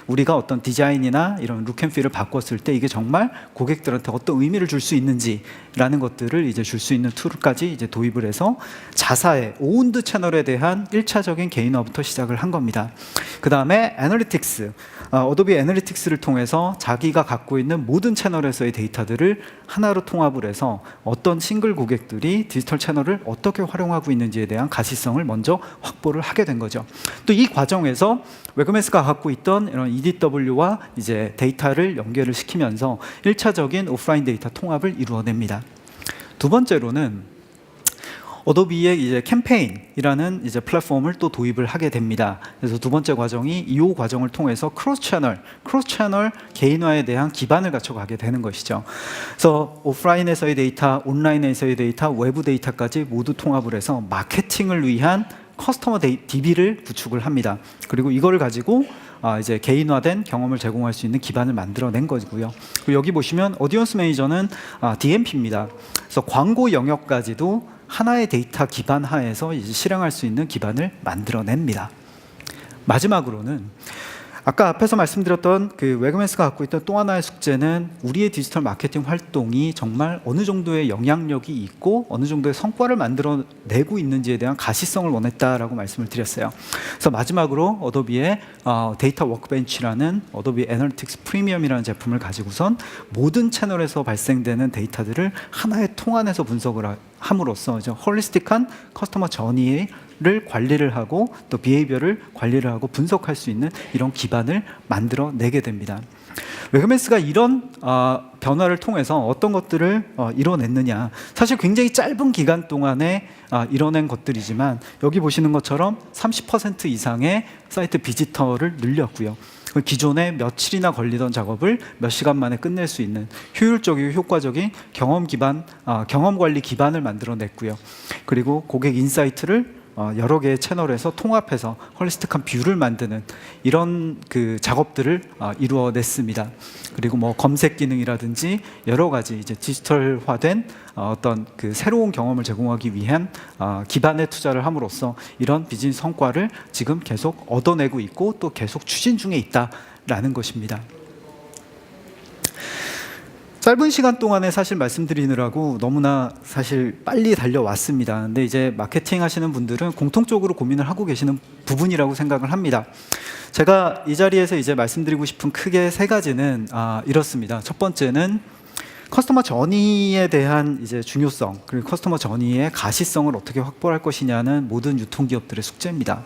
우리가 어떤 디자인이나 이런 룩앤필을 바꿨을 때 이게 정말 고객들한테 어떤 의미를 줄 수 있는지에 라는 것들을 이제 줄 수 있는 툴까지 이제 도입을 해서 자사의 오운드 채널에 대한 1차적인 개인화부터 시작을 한 겁니다. 그 다음에 애널리틱스, 어도비 애널리틱스를 통해서 자기가 갖고 있는 모든 채널에서의 데이터들을 하나로 통합을 해서 어떤 싱글 고객들이 디지털 채널을 어떻게 활용하고 있는지에 대한 가시성을 먼저 확보를 하게 된 거죠. 또 이 과정에서 웨그메스가 갖고 있던 이런 EDW와 이제 데이터를 연결을 시키면서 1차적인 오프라인 데이터 통합을 이루어냅니다. 두 번째로는 어도비의 이제 캠페인이라는 이제 플랫폼을 또 도입을 하게 됩니다. 그래서 두 번째 과정이 이 과정을 통해서 크로스 채널 개인화에 대한 기반을 갖춰가게 되는 것이죠. 그래서 오프라인에서의 데이터, 온라인에서의 데이터, 외부 데이터까지 모두 통합을 해서 마케팅을 위한 커스터머 DB를 구축을 합니다. 그리고 이거를 가지고 이제 개인화된 경험을 제공할 수 있는 기반을 만들어낸 거고요. 그리고 여기 보시면 오디언스 매니저는 DMP입니다. 그래서 광고 영역까지도 하나의 데이터 기반 하에서 이제 실행할 수 있는 기반을 만들어냅니다. 마지막으로는 아까 앞에서 말씀드렸던 그 웨그메스가 갖고 있던 또 하나의 숙제는 우리의 디지털 마케팅 활동이 정말 어느 정도의 영향력이 있고 어느 정도의 성과를 만들어내고 있는지에 대한 가시성을 원했다라고 말씀을 드렸어요. 그래서 마지막으로 어도비의 데이터 워크벤치라는 어도비 애널리틱스 프리미엄이라는 제품을 가지고선 모든 채널에서 발생되는 데이터들을 하나의 통 안에서 분석을 함으로써 홀리스틱한 커스터머 저니를 관리를 하고 또 비헤이비어를 관리를 하고 분석할 수 있는 이런 기반을 만들어내게 됩니다. 웨그메스가 이런 변화를 통해서 어떤 것들을 이뤄냈느냐, 사실 굉장히 짧은 기간 동안에 이뤄낸 것들이지만 여기 보시는 것처럼 30% 이상의 사이트 비지터를 늘렸고요. 기존에 며칠이나 걸리던 작업을 몇 시간 만에 끝낼 수 있는 효율적이고 효과적인 경험 관리 기반을 만들어냈고요. 그리고 고객 인사이트를 여러 개의 채널에서 통합해서 홀리스틱한 뷰를 만드는 이런 그 작업들을 이루어냈습니다. 그리고 뭐 검색 기능이라든지 여러 가지 이제 디지털화된 어떤 그 새로운 경험을 제공하기 위한 기반에 투자를 함으로써 이런 비즈니스 성과를 지금 계속 얻어내고 있고 또 계속 추진 중에 있다라는 것입니다. 짧은 시간 동안에 사실 말씀드리느라고 너무나 사실 빨리 달려왔습니다. 근데 이제 마케팅 하시는 분들은 공통적으로 고민을 하고 계시는 부분이라고 생각을 합니다. 제가 이 자리에서 이제 말씀드리고 싶은 크게 세 가지는 이렇습니다. 첫 번째는 커스터머 저니에 대한 이제 중요성, 그리고 커스터머 저니의 가시성을 어떻게 확보할 것이냐는 모든 유통기업들의 숙제입니다.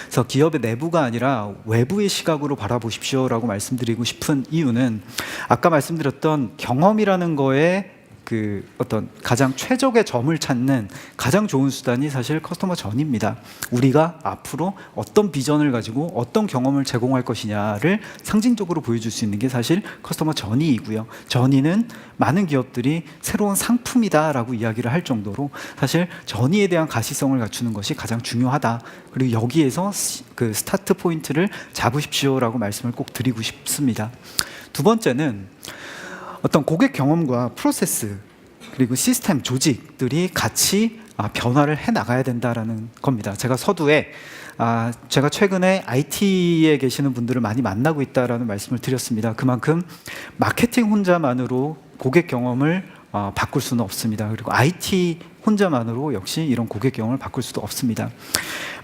그래서 기업의 내부가 아니라 외부의 시각으로 바라보십시오라고 말씀드리고 싶은 이유는 아까 말씀드렸던 경험이라는 거에 그 어떤 가장 최적의 점을 찾는 가장 좋은 수단이 사실 커스터머 전입니다. 우리가 앞으로 어떤 비전을 가지고 어떤 경험을 제공할 것이냐를 상징적으로 보여줄 수 있는 게 사실 커스터머 전이이고요. 전이는 많은 기업들이 새로운 상품이다라고 이야기를 할 정도로 사실 전이에 대한 가시성을 갖추는 것이 가장 중요하다. 그리고 여기에서 그 스타트 포인트를 잡으십시오라고 말씀을 꼭 드리고 싶습니다. 두 번째는 어떤 고객 경험과 프로세스 그리고 시스템 조직들이 같이 변화를 해 나가야 된다라는 겁니다. 제가 서두에 제가 최근에 IT에 계시는 분들을 많이 만나고 있다라는 말씀을 드렸습니다. 그만큼 마케팅 혼자만으로 고객 경험을 바꿀 수는 없습니다. 그리고 IT 혼자만으로 역시 이런 고객 경험을 바꿀 수도 없습니다.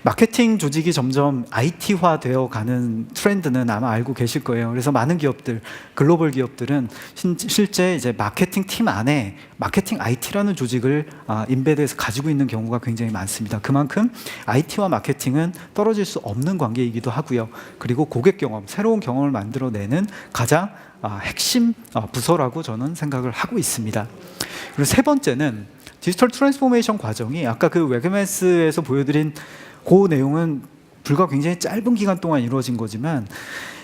마케팅 조직이 점점 IT화 되어 가는 트렌드는 아마 알고 계실 거예요. 그래서 많은 기업들, 글로벌 기업들은 실제 이제 마케팅 팀 안에 마케팅 IT라는 조직을 인베드해서 가지고 있는 경우가 굉장히 많습니다. 그만큼 IT와 마케팅은 떨어질 수 없는 관계이기도 하고요. 그리고 고객 경험, 새로운 경험을 만들어내는 가장 핵심 부서라고 저는 생각을 하고 있습니다. 그리고 세 번째는 디지털 트랜스포메이션 과정이 아까 그 웨그메스에서 보여드린 그 내용은 불과 굉장히 짧은 기간 동안 이루어진 거지만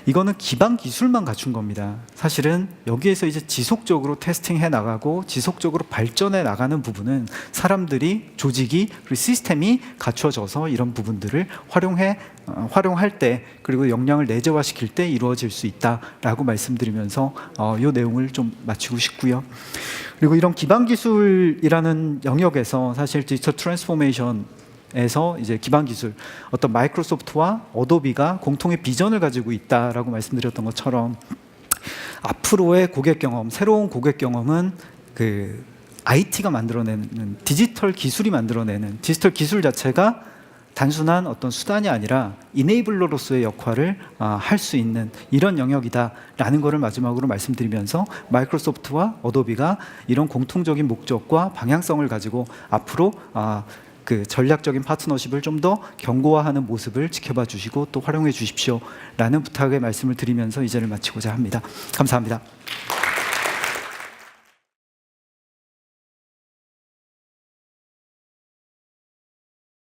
이거는 기반 기술만 갖춘 겁니다. 사실은 여기에서 이제 지속적으로 테스팅해 나가고 지속적으로 발전해 나가는 부분은 사람들이, 조직이, 그리고 시스템이 갖춰져서 이런 부분들을 활용할 때 그리고 역량을 내재화시킬 때 이루어질 수 있다라고 말씀드리면서 이 내용을 좀 마치고 싶고요. 그리고 이런 기반 기술이라는 영역에서 사실 디지털 트랜스포메이션에서 이제 기반 기술, 어떤 마이크로소프트와 어도비가 공통의 비전을 가지고 있다라고 말씀드렸던 것처럼 앞으로의 고객 경험, 새로운 고객 경험은 그 IT가 만들어내는 디지털 기술이 만들어내는 디지털 기술 자체가 단순한 어떤 수단이 아니라 이네이블러로서의 역할을 할 수 있는 이런 영역이다라는 것을 마지막으로 말씀드리면서 마이크로소프트와 어도비가 이런 공통적인 목적과 방향성을 가지고 앞으로 그 전략적인 파트너십을 좀 더 견고화하는 모습을 지켜봐 주시고 또 활용해 주십시오라는 부탁의 말씀을 드리면서 이제를 마치고자 합니다. 감사합니다.